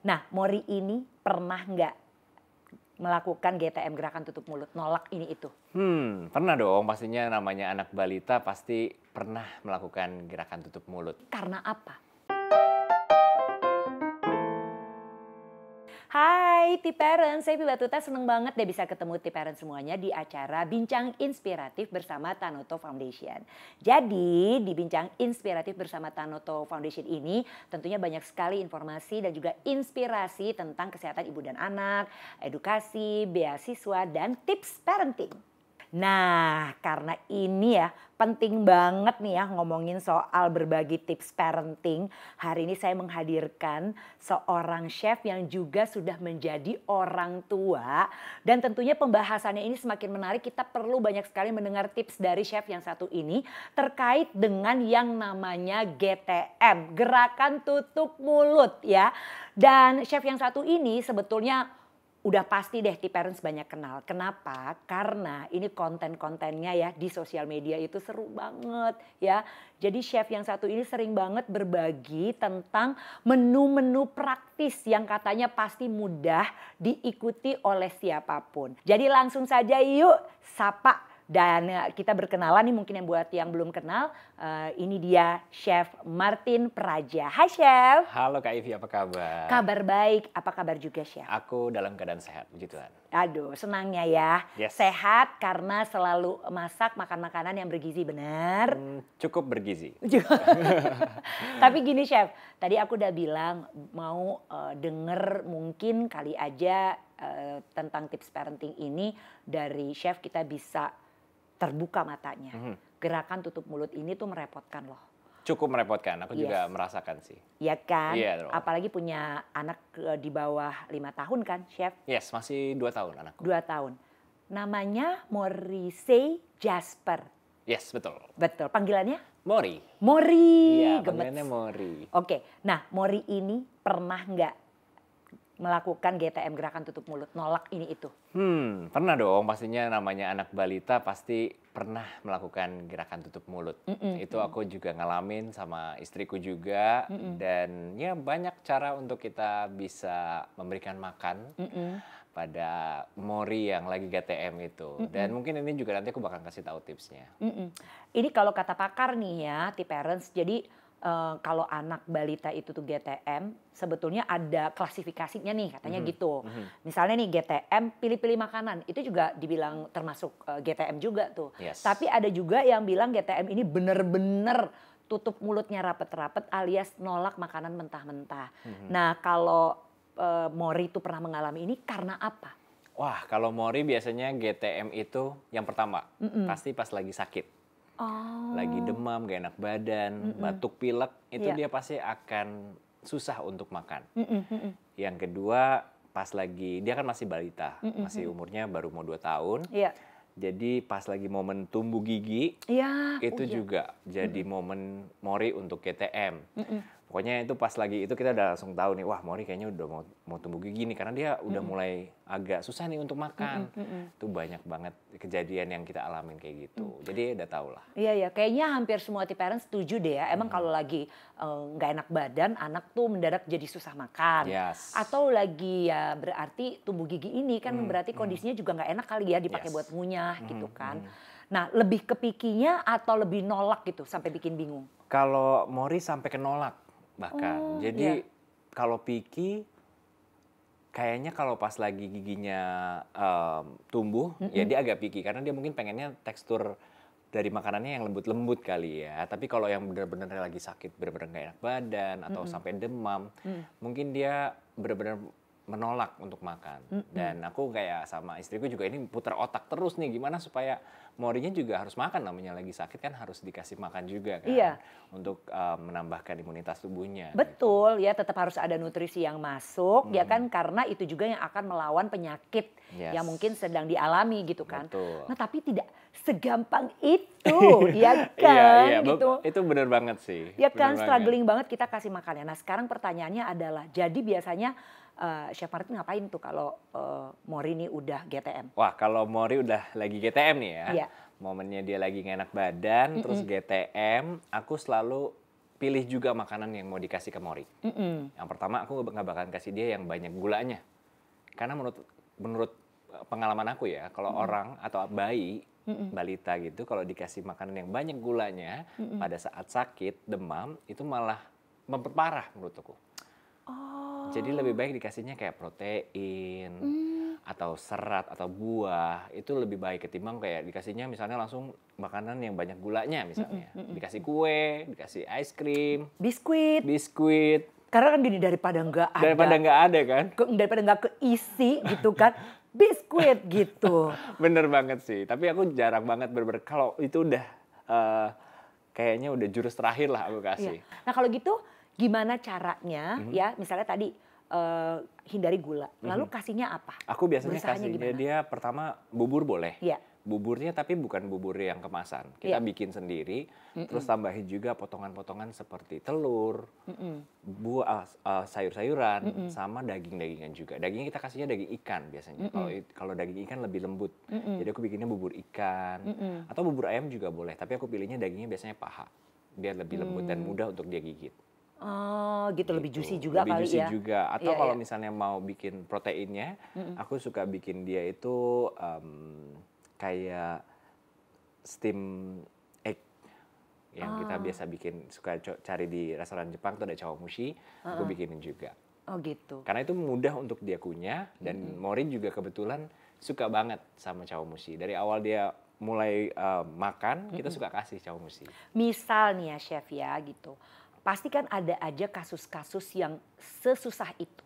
Nah, Mori ini pernah nggak melakukan GTM, gerakan tutup mulut, nolak ini itu? Pernah dong, pastinya namanya anak balita pasti pernah melakukan gerakan tutup mulut. Karena apa? Hai T-Parents, saya Batuta, seneng banget deh bisa ketemu T-Parents semuanya di acara Bincang Inspiratif bersama Tanoto Foundation. Jadi di Bincang Inspiratif bersama Tanoto Foundation ini tentunya banyak sekali informasi dan juga inspirasi tentang kesehatan ibu dan anak, edukasi, beasiswa, dan tips parenting. Nah, karena ini ya penting banget nih ya ngomongin soal berbagi tips parenting. Hari ini saya menghadirkan seorang chef yang juga sudah menjadi orang tua. Dan tentunya pembahasannya ini semakin menarik. Kita perlu banyak sekali mendengar tips dari chef yang satu ini terkait dengan yang namanya GTM, gerakan tutup mulut ya. Dan chef yang satu ini sebetulnya udah pasti deh T-Parents banyak kenal. Kenapa? Karena ini konten-kontennya ya di sosial media itu seru banget ya. Jadi chef yang satu ini sering banget berbagi tentang menu-menu praktis yang katanya pasti mudah diikuti oleh siapapun. Jadi langsung saja yuk sapa. Dan kita berkenalan nih, mungkin yang buat yang belum kenal, ini dia Chef Martin Praja. Hai Chef. Halo Kak Ivy, apa kabar? Kabar baik, apa kabar juga Chef? Aku dalam keadaan sehat, puji Tuhan. Aduh, senangnya ya. Yes. Sehat karena selalu masak makan makanan yang bergizi, benar? Cukup bergizi. Tapi gini Chef, tadi aku udah bilang mau denger mungkin kali aja tentang tips parenting ini dari Chef kita bisa terbuka matanya. Gerakan tutup mulut ini tuh merepotkan loh. Cukup merepotkan, aku juga merasakan sih. Iya kan? Iya, apalagi punya anak di bawah 5 tahun kan Chef? Yes, masih 2 tahun anakku. 2 tahun. Namanya Morrissey Jasper. Yes, betul. Betul, panggilannya? Mori. Mori. Iya, panggilannya Mori. Oke, nah Mori ini pernah nggak melakukan GTM, gerakan tutup mulut, nolak ini itu? Pernah dong, pastinya namanya anak balita pasti pernah melakukan gerakan tutup mulut. Itu aku juga ngalamin sama istriku juga. Dan ya banyak cara untuk kita bisa memberikan makan pada Mori yang lagi GTM itu. Dan mungkin ini juga nanti aku bakal kasih tahu tipsnya. Ini kalau kata pakar nih ya, T-Parents, jadi kalau anak balita itu tuh GTM, sebetulnya ada klasifikasinya nih katanya gitu. Misalnya nih GTM pilih-pilih makanan, itu juga dibilang termasuk GTM juga tuh. Yes. Tapi ada juga yang bilang GTM ini bener-bener tutup mulutnya rapet-rapet alias nolak makanan mentah-mentah. Nah kalau Mori itu pernah mengalami ini karena apa? Wah, kalau Mori biasanya GTM itu yang pertama, pasti pas lagi sakit. Lagi demam, gak enak badan, batuk pilek, itu dia pasti akan susah untuk makan. Yang kedua, pas lagi, dia kan masih balita, masih umurnya baru mau 2 tahun. Jadi pas lagi momen tumbuh gigi, itu juga jadi momen Mori untuk GTM. Pokoknya itu pas lagi itu kita udah langsung tahu nih, wah Mori kayaknya udah mau tumbuh gigi nih, karena dia udah mulai agak susah nih untuk makan. Itu banyak banget kejadian yang kita alamin kayak gitu. Jadi udah tau lah. Iya, kayaknya hampir semua T-Parents setuju deh ya. Emang kalau lagi nggak enak badan, anak tuh mendadak jadi susah makan. Atau lagi ya berarti tumbuh gigi ini kan berarti kondisinya juga nggak enak kali ya dipakai buat ngunyah gitu kan. Nah lebih ke pikinya atau lebih nolak gitu sampai bikin bingung? Kalau Mori sampai ke nolak bahkan. Jadi kalau Piki kayaknya kalau pas lagi giginya tumbuh ya dia agak picky karena dia mungkin pengennya tekstur dari makanannya yang lembut-lembut kali ya. Tapi kalau yang benar-benar lagi sakit, benar-benar gak enak badan atau sampai demam, mungkin dia benar-benar menolak untuk makan. Dan aku kayak sama istriku juga ini putar otak terus nih gimana supaya Morinya juga harus makan, namanya lagi sakit kan harus dikasih makan juga kan. Untuk menambahkan imunitas tubuhnya. Betul ya, tetap harus ada nutrisi yang masuk ya kan, karena itu juga yang akan melawan penyakit yang mungkin sedang dialami gitu kan. Nah tapi tidak segampang itu ya kan gitu. Itu bener banget sih. Ya kan, struggling banget kita kasih makannya. Nah sekarang pertanyaannya adalah, jadi biasanya Chef Martin ngapain tuh kalau Mori ini udah GTM? Wah kalau Mori udah lagi GTM nih ya, momennya dia lagi gak enak badan, terus GTM, aku selalu pilih juga makanan yang mau dikasih ke Mori. Yang pertama aku nggak bakalan kasih dia yang banyak gulanya. Karena menurut pengalaman aku ya, kalau orang atau bayi, balita gitu, kalau dikasih makanan yang banyak gulanya, pada saat sakit, demam, itu malah memperparah menurut aku. Jadi lebih baik dikasihnya kayak protein, atau serat, atau buah, itu lebih baik ketimbang kayak dikasihnya misalnya langsung makanan yang banyak gulanya misalnya. Dikasih kue, dikasih es krim, biskuit. Karena kan gini, daripada nggak ada. Daripada nggak ada kan? Daripada nggak keisi gitu kan. Biskuit gitu. Bener banget sih. Tapi aku jarang banget kalau itu udah kayaknya udah jurus terakhir lah aku kasih. Nah kalau gitu gimana caranya ya, misalnya tadi hindari gula. Lalu kasihnya apa? Aku biasanya Berusahanya kasih gimana? dia pertama bubur boleh. Iya. Buburnya tapi bukan bubur yang kemasan. Kita bikin sendiri, terus tambahin juga potongan-potongan seperti telur, buah, sayur-sayuran, sama daging-dagingan juga. Dagingnya kita kasihnya daging ikan biasanya. Kalau daging ikan lebih lembut. Jadi aku bikinnya bubur ikan, atau bubur ayam juga boleh. Tapi aku pilihnya dagingnya biasanya paha, biar lebih lembut dan mudah untuk dia gigit. Oh gitu, lebih juicy juga lebih kali juicy ya. juga. Atau kalau misalnya mau bikin proteinnya, aku suka bikin dia itu kayak steam egg yang kita biasa bikin, suka cari di restoran Jepang tuh ada chawanmushi, aku bikinin juga. Oh gitu. Karena itu mudah untuk dia kunyah, dan Mori juga kebetulan suka banget sama chawanmushi. Dari awal dia mulai makan, kita suka kasih chawanmushi. Misal nih ya chef ya gitu, pasti kan ada aja kasus-kasus yang sesusah itu.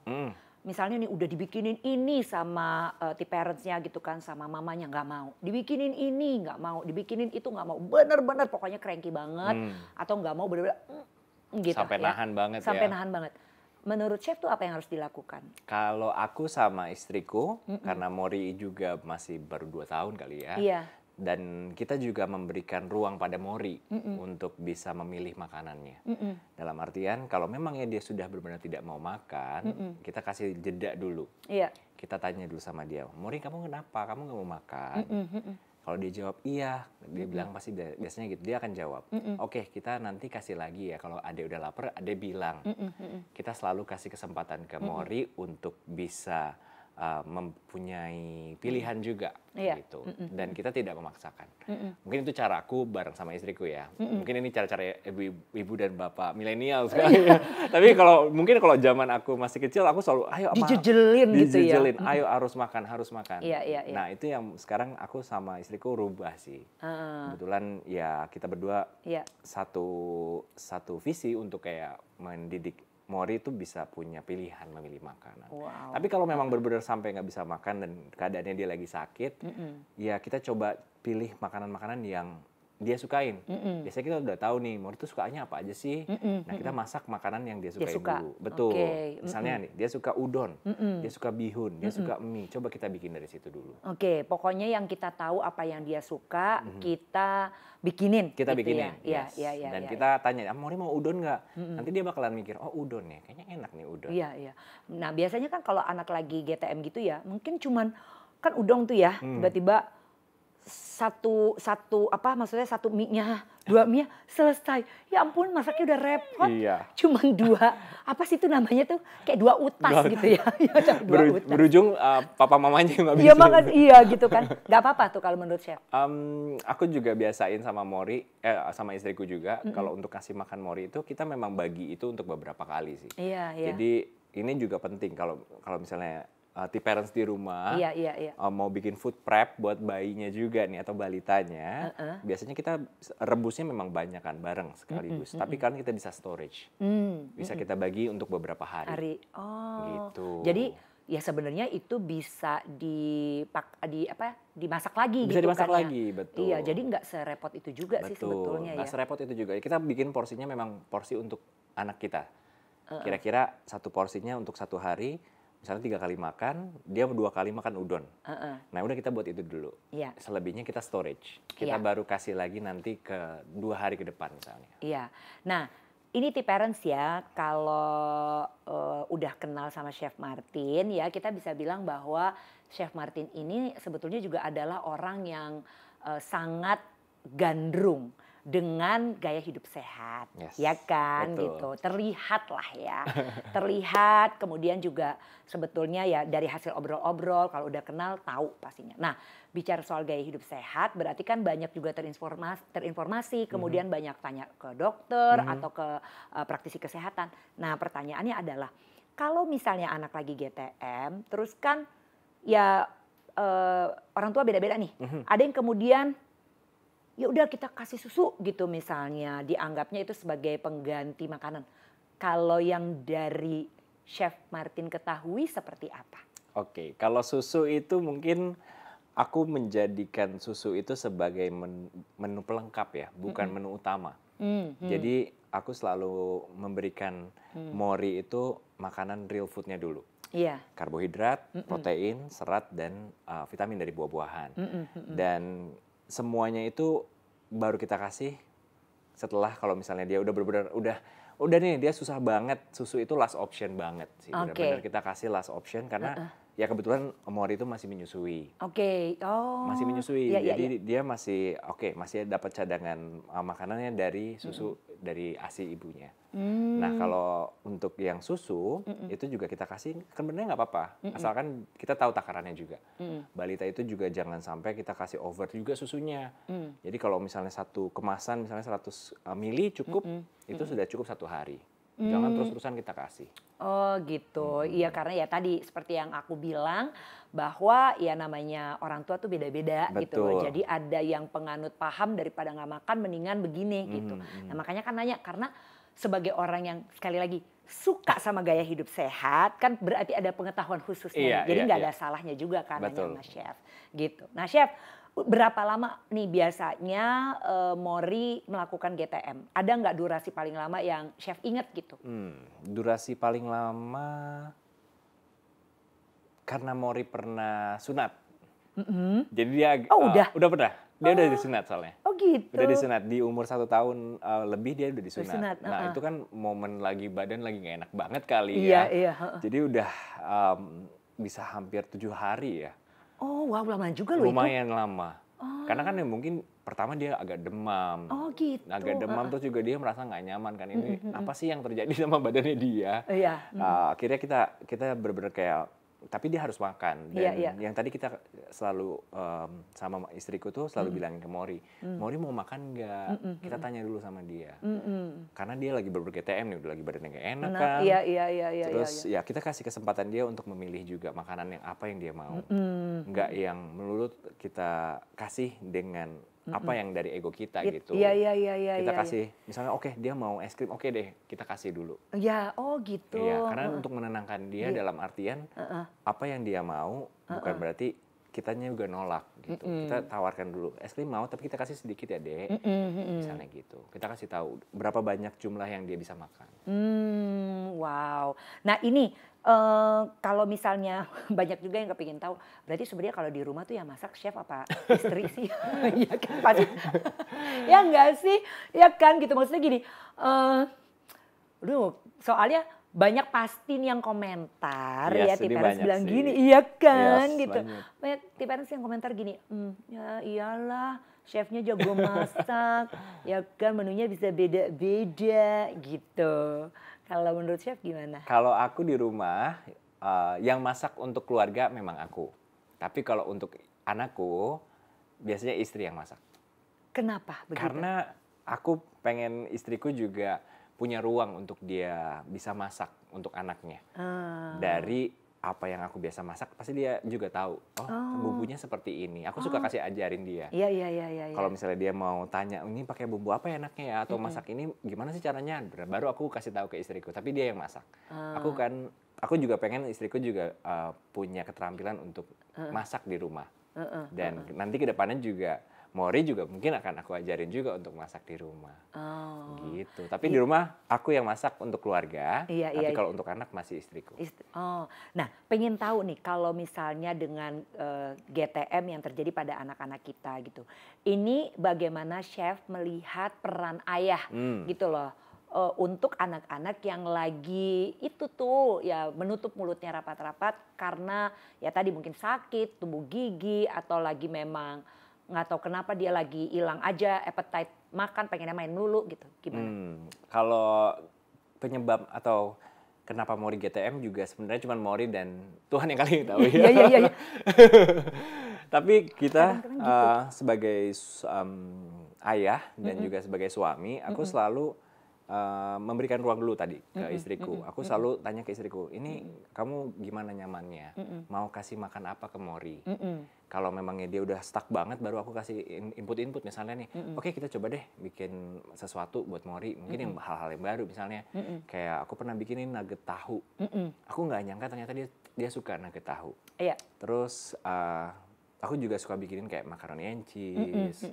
Misalnya nih udah dibikinin ini sama parentsnya gitu kan, sama mamanya nggak mau. Dibikinin ini nggak mau, dibikinin itu nggak mau. Bener-bener pokoknya cranky banget. Atau nggak mau bener-bener gitu. Sampai nahan banget ya. Sampai nahan banget. Menurut chef tuh apa yang harus dilakukan? Kalau aku sama istriku, karena Mori juga masih baru 2 tahun kali ya. Iya. Dan kita juga memberikan ruang pada Mori untuk bisa memilih makanannya. Dalam artian kalau memangnya dia sudah benar-benar tidak mau makan, kita kasih jeda dulu. Iya. Kita tanya dulu sama dia, Mori kamu kenapa? Kamu nggak mau makan? Kalau dia jawab iya, dia bilang pasti biasanya gitu, dia akan jawab. Oke, kita nanti kasih lagi ya, kalau Ade udah lapar, Ade bilang. Kita selalu kasih kesempatan ke Mori untuk bisa mempunyai pilihan juga gitu, dan kita tidak memaksakan. Mungkin itu caraku bareng sama istriku ya. Mungkin ini cara-cara ibu dan bapak milenial sekali. Tapi mungkin kalau zaman aku masih kecil, aku selalu ayo dijejelin gitu ya. Ayo harus makan. Iya. Nah itu yang sekarang aku sama istriku rubah sih. Kebetulan ya kita berdua satu visi untuk kayak mendidik Mori itu bisa punya pilihan memilih makanan. Wow. Tapi kalau memang benar-benar sampai nggak bisa makan dan keadaannya dia lagi sakit, ya kita coba pilih makanan-makanan yang dia sukain. Biasanya kita udah tahu nih, Mori tuh sukanya apa aja sih. Nah kita masak makanan yang dia sukain dulu. Betul. Misalnya nih, dia suka udon, dia suka bihun, dia suka mie. Coba kita bikin dari situ dulu. Oke, pokoknya yang kita tahu apa yang dia suka, kita bikinin. Kita gitu bikinin, ya. yes. Iya. Dan kita tanya, Mori mau udon nggak? Nanti dia bakalan mikir, oh udon ya, kayaknya enak nih udon. Iya. Nah biasanya kan kalau anak lagi GTM gitu ya, mungkin cuman kan udon tuh ya, tiba-tiba satu mie-nya, 2 mie selesai. Ya ampun, masaknya udah repot. Iya. Cuman 2, apa sih itu namanya tuh? Kayak 2 utas gitu ya. Berujung papa mamanya nggak bisa. Iya banget, iya gitu kan. Gak apa-apa tuh kalau menurut chef. Aku juga biasain sama Mori, sama istriku juga, kalau untuk kasih makan Mori itu kita memang bagi itu untuk beberapa kali sih. Iya. Jadi ini juga penting kalau misalnya parents di rumah mau bikin food prep buat bayinya juga nih atau balitanya, biasanya kita rebusnya memang banyak kan bareng sekaligus. Tapi kan kita bisa storage, bisa kita bagi untuk beberapa hari. Gitu. Jadi ya sebenarnya itu bisa dimasak lagi. Bisa gitu dimasak kan, lagi, ya? betul. Iya, jadi nggak serepot itu juga sih sebetulnya ya. Nggak serepot itu juga. Kita bikin porsinya memang porsi untuk anak kita. Kira-kira satu porsinya untuk 1 hari. Misalnya 3 kali makan, dia 2 kali makan udon. Nah udah kita buat itu dulu. Selebihnya kita storage. Kita baru kasih lagi nanti ke 2 hari ke depan misalnya. Iya. Nah ini parents ya, kalau udah kenal sama Chef Martin ya, kita bisa bilang bahwa Chef Martin ini sebetulnya juga adalah orang yang sangat gandrung dengan gaya hidup sehat, Yes, ya kan betul. gitu. Terlihat lah ya, terlihat. Kemudian juga sebetulnya ya dari hasil obrol-obrol kalau udah kenal tahu pastinya. Nah, bicara soal gaya hidup sehat berarti kan banyak juga terinformasi, kemudian banyak tanya ke dokter atau ke praktisi kesehatan. Nah, pertanyaannya adalah kalau misalnya anak lagi GTM, terus kan ya orang tua beda-beda nih. Ada yang kemudian ya udah kita kasih susu gitu misalnya, dianggapnya itu sebagai pengganti makanan. Kalau yang dari Chef Martin ketahui seperti apa? Oke, kalau susu itu mungkin aku menjadikan susu itu sebagai menu pelengkap ya, bukan menu utama. Jadi aku selalu memberikan Mori itu makanan real foodnya dulu. Iya. Karbohidrat, protein, serat, dan vitamin dari buah-buahan. Dan semuanya itu baru kita kasih setelah kalau misalnya dia udah benar-benar udah nih dia susah banget, susu itu last option banget sih. Benar-benar kita kasih last option karena ya kebetulan Mori itu masih menyusui. Oke. Oh. Masih menyusui. Iya, Jadi dia masih masih dapat cadangan makanannya dari susu dari ASI ibunya. Nah, kalau untuk yang susu itu juga kita kasih kan benernya nggak apa-apa. Asalkan kita tahu takarannya juga. Balita itu juga jangan sampai kita kasih over juga susunya. Jadi kalau misalnya satu kemasan misalnya 100 mili cukup, itu sudah cukup 1 hari. Jangan terus-terusan kita kasih. Oh gitu, iya karena ya tadi seperti yang aku bilang bahwa ya namanya orang tua tuh beda-beda gitu loh. Jadi ada yang penganut paham daripada nggak makan mendingan begini gitu. Nah makanya kan nanya karena sebagai orang yang sekali lagi suka sama gaya hidup sehat kan berarti ada pengetahuan khususnya. Jadi nggak ada salahnya juga kan nanya sama chef gitu. Nah chef, berapa lama nih biasanya Mori melakukan GTM? Ada nggak durasi paling lama yang chef inget gitu? Durasi paling lama karena Mori pernah sunat. Jadi dia udah pernah. Dia udah disunat soalnya. Oh gitu. Udah disunat di umur 1 tahun lebih dia udah disunat. Nah itu kan momen lagi badan lagi gak enak banget kali ya. Iya. Jadi udah bisa hampir 7 hari ya. Oh wow, lama juga loh itu. Lumayan lama. Karena kan ya mungkin pertama dia agak demam. Oh gitu. Agak demam terus juga dia merasa nggak nyaman kan ini apa sih yang terjadi sama badannya dia. Iya. Akhirnya kita benar-benar kayak tapi dia harus makan dan yang tadi kita selalu sama istriku tuh selalu bilangin ke Mori, Mori mau makan nggak? Kita tanya dulu sama dia. Karena dia lagi ber-GTM nih, udah lagi badannya nggak enak kan. Iya. Terus ya kita kasih kesempatan dia untuk memilih juga makanan yang apa yang dia mau. Nggak yang melulu kita kasih dengan apa yang dari ego kita gitu. Iya. Kita kasih, misalnya dia mau es krim, oke deh kita kasih dulu. Ya, oh gitu. Iya, karena untuk menenangkan dia dalam artian apa yang dia mau bukan berarti kitanya juga nolak gitu. Kita tawarkan dulu, es krim mau tapi kita kasih sedikit ya dek, misalnya gitu. Kita kasih tahu berapa banyak jumlah yang dia bisa makan. Wow. Nah ini kalau misalnya banyak juga yang kepingin tahu, berarti sebenarnya kalau di rumah tuh yang masak chef apa istri sih? Iya kan pasti. Ya enggak sih? Ya kan gitu maksudnya gini. Soalnya banyak pasti nih yang komentar ya T-Parents bilang sih. Gini, iya kan gitu. Banyak T-Parents yang komentar gini, ya iyalah chefnya jago masak, ya kan menunya bisa beda-beda gitu. Kalau menurut chef gimana? Kalau aku di rumah, yang masak untuk keluarga memang aku. Tapi kalau untuk anakku, biasanya istri yang masak. Kenapa begitu? Karena aku pengen istriku juga punya ruang untuk dia bisa masak untuk anaknya. Dari apa yang aku biasa masak, pasti dia juga tahu. Bumbunya seperti ini. Aku suka kasih ajarin dia. Iya. Kalau misalnya dia mau tanya, ini pakai bumbu apa enaknya ya? Atau masak ini gimana sih caranya? Baru aku kasih tahu ke istriku. Tapi dia yang masak. Aku juga pengen istriku juga punya keterampilan untuk masak di rumah. Dan nanti ke depannya juga Mori juga mungkin akan aku ajarin juga untuk masak di rumah. Gitu. Tapi di rumah aku yang masak untuk keluarga. Tapi kalau untuk anak masih istriku. Nah, pengen tahu nih kalau misalnya dengan GTM yang terjadi pada anak-anak kita gitu. Ini bagaimana chef melihat peran ayah gitu loh. Untuk anak-anak yang lagi itu tuh ya menutup mulutnya rapat-rapat karena ya tadi mungkin sakit, tumbuh gigi atau lagi memang nggak tahu kenapa dia lagi hilang aja appetite makan, pengennya main melulu gitu, gimana? Kalau penyebab atau kenapa Mori GTM juga sebenarnya cuma Mori dan Tuhan yang kali tahu ya. Iya. Tapi kita Kadang-kadang gitu. sebagai ayah dan juga sebagai suami, aku selalu memberikan ruang dulu tadi ke istriku. Aku selalu tanya ke istriku, ini kamu gimana nyamannya? Mau kasih makan apa ke Mori? Kalau memangnya dia udah stuck banget, baru aku kasih input-input misalnya nih, oke kita coba deh bikin sesuatu buat Mori, mungkin yang hal-hal yang baru misalnya, kayak aku pernah bikinin nugget tahu, aku nggak nyangka ternyata dia suka nugget tahu. Iya. Terus aku juga suka bikinin kayak macaroni and cheese,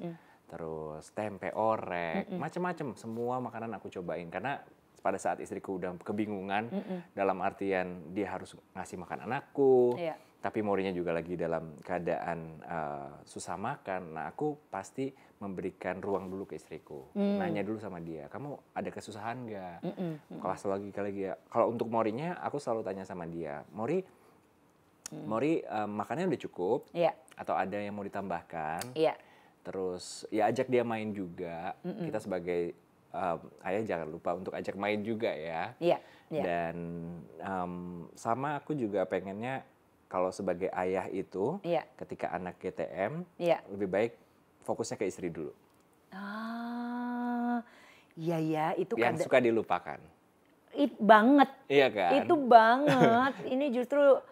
terus tempe orek, macem-macem, semua makanan aku cobain karena pada saat istriku udah kebingungan dalam artian dia harus ngasih makan anakku. Iya. Tapi Morinya juga lagi dalam keadaan susah makan. Nah, aku pasti memberikan ruang dulu ke istriku. Nanya dulu sama dia, kamu ada kesusahan nggak? Kalau untuk Morinya, aku selalu tanya sama dia, Mori, makannya udah cukup? Iya. Atau ada yang mau ditambahkan? Iya. Terus ya ajak dia main juga. Kita sebagai ayah jangan lupa untuk ajak main juga ya. Iya. Dan sama aku juga pengennya kalau sebagai ayah itu, ketika anak GTM, lebih baik fokusnya ke istri dulu. Iya ya, itu yang suka dilupakan. Banget. Iya kan? Itu banget. Ini justru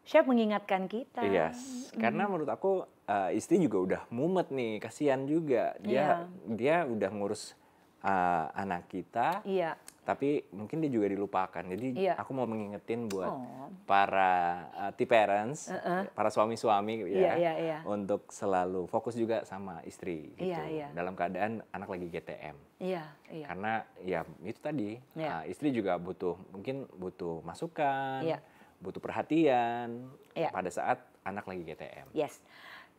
Chef mengingatkan kita. Iya, karena menurut aku istri juga udah mumet nih, kasihan juga. Dia udah ngurus anak kita. Iya. Tapi mungkin dia juga dilupakan. Jadi aku mau mengingetin buat para parents, para suami-suami ya, untuk selalu fokus juga sama istri gitu. Dalam keadaan anak lagi GTM. Karena ya itu tadi, istri juga mungkin butuh masukan, butuh perhatian pada saat anak lagi GTM. Yes.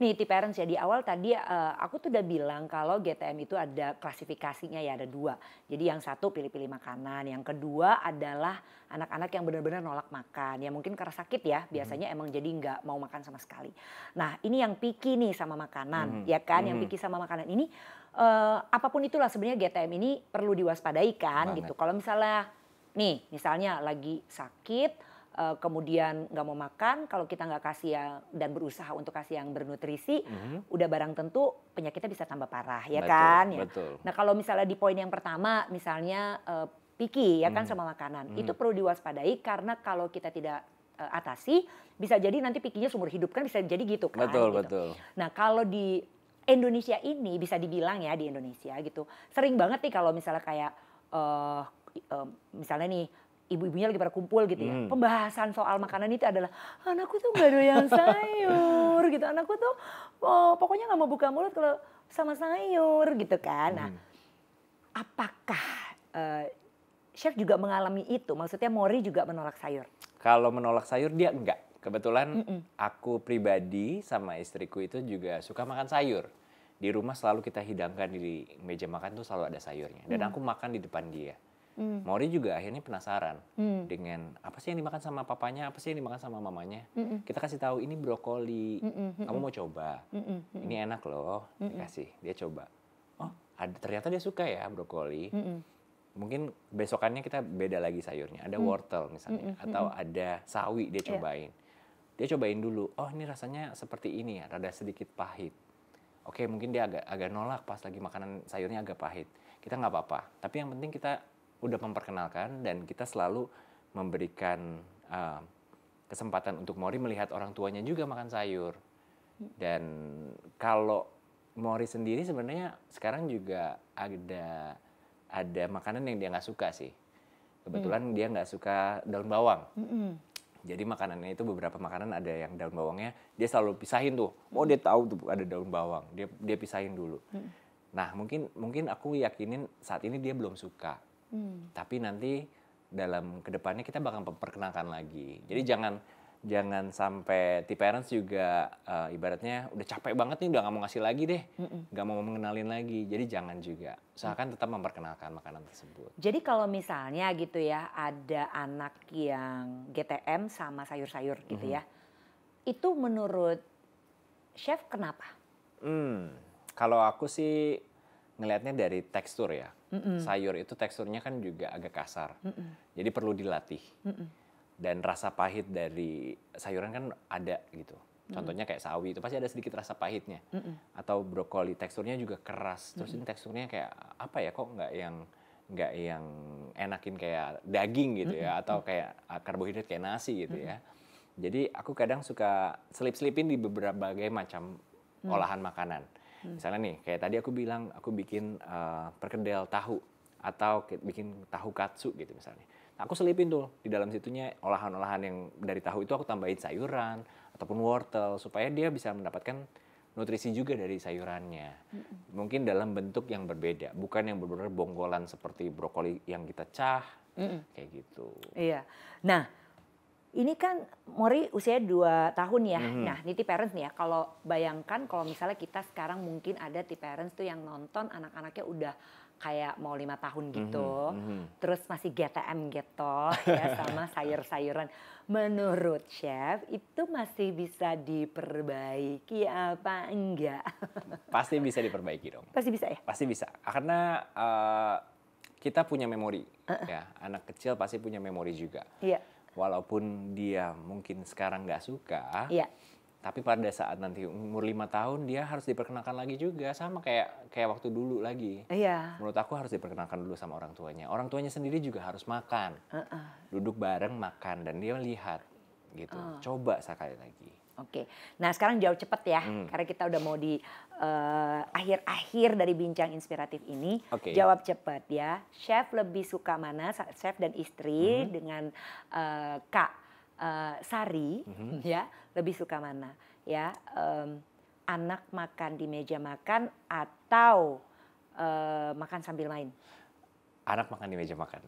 Nih T-Parents ya, di awal tadi aku tuh udah bilang kalau GTM itu ada klasifikasinya ya, ada 2. Jadi yang satu pilih-pilih makanan, yang kedua adalah anak-anak yang benar-benar nolak makan. Ya mungkin karena sakit ya, biasanya emang jadi nggak mau makan sama sekali. Nah ini yang picky nih sama makanan, ya kan? Yang picky sama makanan ini, apapun itulah sebenarnya GTM ini perlu diwaspadai kan gitu. Kalau misalnya lagi sakit, kemudian nggak mau makan, kalau kita nggak kasih dan berusaha untuk kasih yang bernutrisi, udah barang tentu penyakitnya bisa tambah parah, ya kan? Betul. Nah kalau misalnya di poin yang pertama, misalnya picky ya kan sama makanan, itu perlu diwaspadai karena kalau kita tidak atasi, bisa jadi nanti pikinya seumur hidup, kan bisa jadi gitu kan? Betul. Nah kalau di Indonesia ini bisa dibilang ya, di Indonesia gitu, sering banget nih kalau misalnya kayak misalnya nih, ibu-ibunya lagi pada kumpul gitu ya. Pembahasan soal makanan itu adalah, anakku tuh gak doyan sayur gitu. Anakku tuh pokoknya gak mau buka mulut kalau sama sayur gitu kan. Nah, apakah Chef juga mengalami itu? Maksudnya Mori juga menolak sayur? Kalau menolak sayur dia enggak. Kebetulan aku pribadi sama istriku itu juga suka makan sayur. Di rumah selalu kita hidangkan di meja makan tuh selalu ada sayurnya. Dan aku makan di depan dia. Mori juga akhirnya penasaran dengan apa sih yang dimakan sama papanya, apa sih yang dimakan sama mamanya. Kita kasih tahu ini brokoli, kamu mau coba, ini enak loh, dikasih, dia coba. Oh, ternyata dia suka ya brokoli. Mungkin besokannya kita beda lagi sayurnya, ada wortel misalnya, atau ada sawi dia cobain. Dia cobain dulu, oh ini rasanya seperti ini ya, rada sedikit pahit. Oke, mungkin dia agak nolak pas lagi makanan sayurnya agak pahit. Kita nggak apa-apa, tapi yang penting kita udah memperkenalkan dan kita selalu memberikan kesempatan untuk Mori melihat orang tuanya juga makan sayur. Dan kalau Mori sendiri sebenarnya sekarang juga ada makanan yang dia nggak suka sih. Kebetulan dia nggak suka daun bawang. Jadi makanannya itu beberapa makanan ada yang daun bawangnya dia selalu pisahin tuh. Oh dia tahu tuh ada daun bawang, dia pisahin dulu. Nah mungkin aku yakinin saat ini dia belum suka. Tapi nanti dalam kedepannya kita bakal memperkenalkan lagi. Jadi jangan sampai T-Parents juga ibaratnya udah capek banget nih, udah nggak mau ngasih lagi deh, nggak mau mengenalin lagi. Jadi jangan juga, usahakan tetap memperkenalkan makanan tersebut. Jadi kalau misalnya gitu ya, ada anak yang GTM sama sayur-sayur gitu ya, itu menurut Chef kenapa? Kalau aku sih ngelihatnya dari tekstur ya. Sayur itu teksturnya kan juga agak kasar. Jadi perlu dilatih. Dan rasa pahit dari sayuran kan ada gitu. Contohnya kayak sawi itu pasti ada sedikit rasa pahitnya. Atau brokoli teksturnya juga keras. Terus ini teksturnya kayak apa ya, kok nggak yang enakin kayak daging gitu ya, atau kayak karbohidrat kayak nasi gitu ya. Jadi aku kadang suka selip-selipin di berbagai macam olahan makanan. Misalnya nih, kayak tadi aku bilang aku bikin perkedel tahu atau bikin tahu katsu gitu misalnya. Nah, aku selipin tuh di dalam situnya olahan-olahan yang dari tahu itu aku tambahin sayuran ataupun wortel supaya dia bisa mendapatkan nutrisi juga dari sayurannya. Mungkin dalam bentuk yang berbeda, bukan yang benar-benar bonggolan seperti brokoli yang kita cah, kayak gitu. Iya. Nah, ini kan Mori usia 2 tahun ya. Nah, Niti Parents nih ya, kalau bayangkan kalau misalnya kita sekarang mungkin ada Niti Parents tuh yang nonton anak-anaknya udah kayak mau 5 tahun gitu. Terus masih GTM gitu ya sama sayur-sayuran. Menurut Chef itu masih bisa diperbaiki apa enggak? Pasti bisa diperbaiki dong. Pasti bisa ya? Pasti bisa. Karena kita punya memori. Ya, anak kecil pasti punya memori juga. Iya. Walaupun dia mungkin sekarang nggak suka, tapi pada saat nanti umur 5 tahun dia harus diperkenalkan lagi juga, sama kayak waktu dulu lagi. Iya. Menurut aku harus diperkenalkan dulu sama orang tuanya. Orang tuanya sendiri juga harus makan, duduk bareng makan dan dia lihat gitu. Coba sekali lagi. Oke, nah sekarang jawab cepet ya, karena kita udah mau di akhir-akhir dari bincang inspiratif ini. Jawab cepet ya, Chef lebih suka mana, Chef dan istri dengan Kak Sari ya, lebih suka mana ya, anak makan di meja makan atau makan sambil main? Anak makan di meja makan.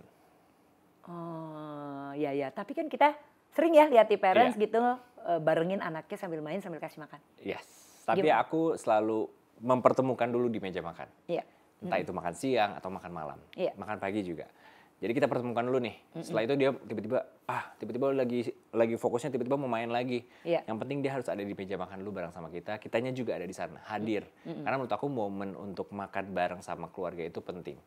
Oh ya, tapi kan kita sering ya lihat di parents gitu barengin anaknya sambil main sambil kasih makan. Yes, tapi aku selalu mempertemukan dulu di meja makan. Entah itu makan siang atau makan malam, makan pagi juga. Jadi kita pertemukan dulu nih. Setelah itu dia tiba-tiba lagi fokusnya tiba-tiba mau main lagi. Yang penting dia harus ada di meja makan dulu bareng sama kita. Kitanya juga ada di sana, hadir. Karena menurut aku momen untuk makan bareng sama keluarga itu penting.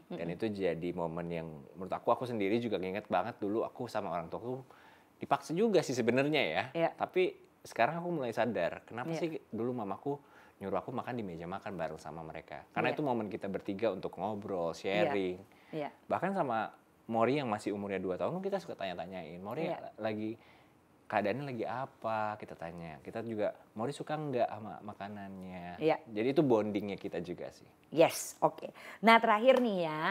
Dan itu jadi momen yang menurut aku sendiri juga ingat banget dulu aku sama orang tuaku dipaksa juga sih sebenarnya ya. Tapi sekarang aku mulai sadar kenapa sih dulu mamaku nyuruh aku makan di meja makan bareng sama mereka. Karena itu momen kita bertiga untuk ngobrol, sharing. Bahkan sama Mori yang masih umurnya 2 tahun kita suka tanya-tanyain. Mori lagi keadaannya lagi apa, kita tanya. Kita juga Mori suka nggak sama makanannya. Jadi itu bondingnya kita juga sih. Yes, oke. Nah terakhir nih ya,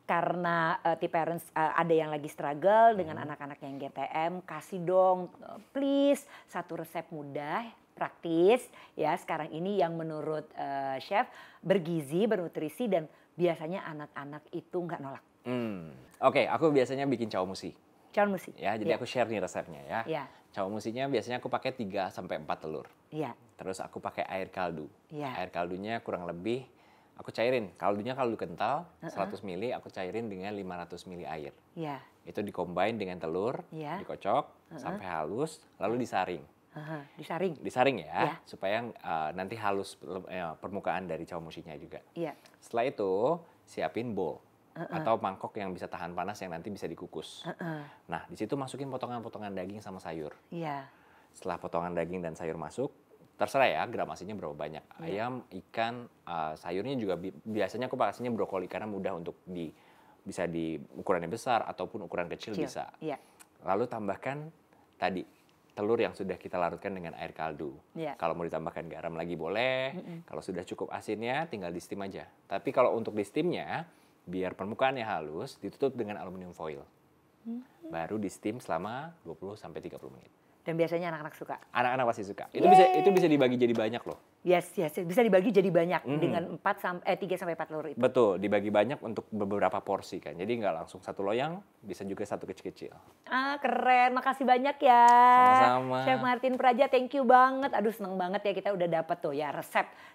karena T-Parents ada yang lagi struggle dengan anak-anak yang GTM, kasih dong please satu resep mudah, praktis ya sekarang ini yang menurut Chef bergizi, bernutrisi dan biasanya anak-anak itu nggak nolak. Oke, aku biasanya bikin caw musi. Caw musi? Ya, jadi aku share nih resepnya ya. Caw musinya biasanya aku pakai 3-4 telur. Terus aku pakai air kaldu. Air kaldunya kurang lebih aku cairin, kaldunya kaldu kental, 100 ml aku cairin dengan 500 ml air. Itu dicombine dengan telur, dikocok sampai halus, lalu disaring. Disaring ya, supaya nanti halus permukaan dari caw musinya juga. Setelah itu siapin bowl atau mangkok yang bisa tahan panas yang nanti bisa dikukus. Nah, di situ masukin potongan-potongan daging sama sayur. Setelah potongan daging dan sayur masuk, terserah ya gramasinya berapa banyak. Ayam, ikan, sayurnya juga biasanya aku pakainya brokoli karena mudah untuk bisa di ukurannya besar ataupun ukuran kecil bisa. Lalu tambahkan tadi telur yang sudah kita larutkan dengan air kaldu. Kalau mau ditambahkan garam lagi boleh. Kalau sudah cukup asinnya tinggal di steam aja. Tapi kalau untuk di steamnya biar permukaannya halus ditutup dengan aluminium foil. Baru di steam selama 20-30 menit. Dan biasanya anak-anak suka. Anak-anak pasti suka. Itu bisa dibagi jadi banyak loh. Yes, bisa dibagi jadi banyak dengan 3-4 telur itu. Betul, dibagi banyak untuk beberapa porsi kan. Jadi nggak langsung satu loyang, bisa juga satu kecil-kecil. Keren, makasih banyak ya. Sama-sama. Chef Martin Praja, thank you banget. Aduh seneng banget ya kita udah dapet tuh ya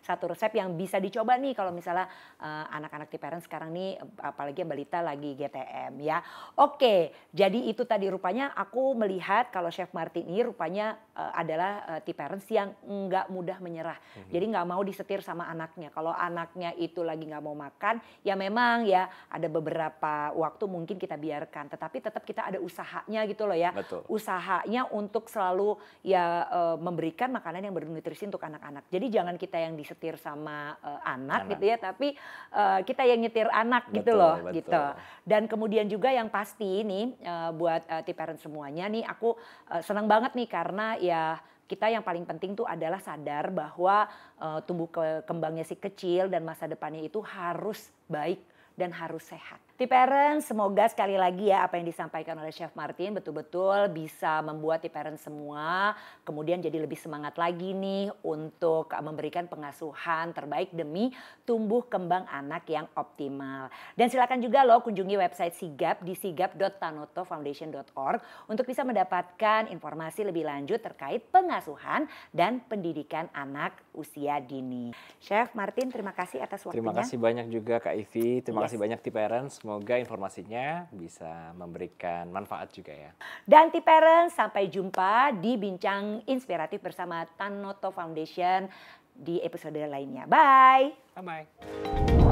satu resep yang bisa dicoba nih kalau misalnya anak-anak T-Parents sekarang nih, apalagi balita lagi GTM ya. Oke, jadi itu tadi rupanya aku melihat kalau Chef Martin ini rupanya adalah T-parents yang nggak mudah menyerah. Jadi nggak mau disetir sama anaknya. Kalau anaknya itu lagi nggak mau makan, ya memang ya ada beberapa waktu mungkin kita biarkan. Tetapi tetap kita ada usahanya gitu loh ya. Betul. Usahanya untuk selalu ya memberikan makanan yang bernutrisi untuk anak-anak. Jadi jangan kita yang disetir sama anak gitu ya, tapi kita yang nyetir anak gitu loh. Betul. Gitu. Dan kemudian juga yang pasti nih buat T-parents semuanya nih, aku senang banget nih karena ya kita yang paling penting tuh adalah sadar bahwa tumbuh kembangnya si kecil dan masa depannya itu harus baik dan harus sehat. T-parents, semoga sekali lagi ya apa yang disampaikan oleh Chef Martin betul-betul bisa membuat T-parents semua kemudian jadi lebih semangat lagi nih untuk memberikan pengasuhan terbaik demi tumbuh kembang anak yang optimal. Dan silakan juga loh kunjungi website Sigap di sigap.tanotofoundation.org untuk bisa mendapatkan informasi lebih lanjut terkait pengasuhan dan pendidikan anak usia dini. Chef Martin, terima kasih atas waktunya. Terima kasih banyak juga Kak Ivi, terima kasih banyak T-parents. Semoga informasinya bisa memberikan manfaat juga ya. Dan T-parents, sampai jumpa di Bincang Inspiratif bersama Tanoto Foundation di episode lainnya. Bye! Bye-bye.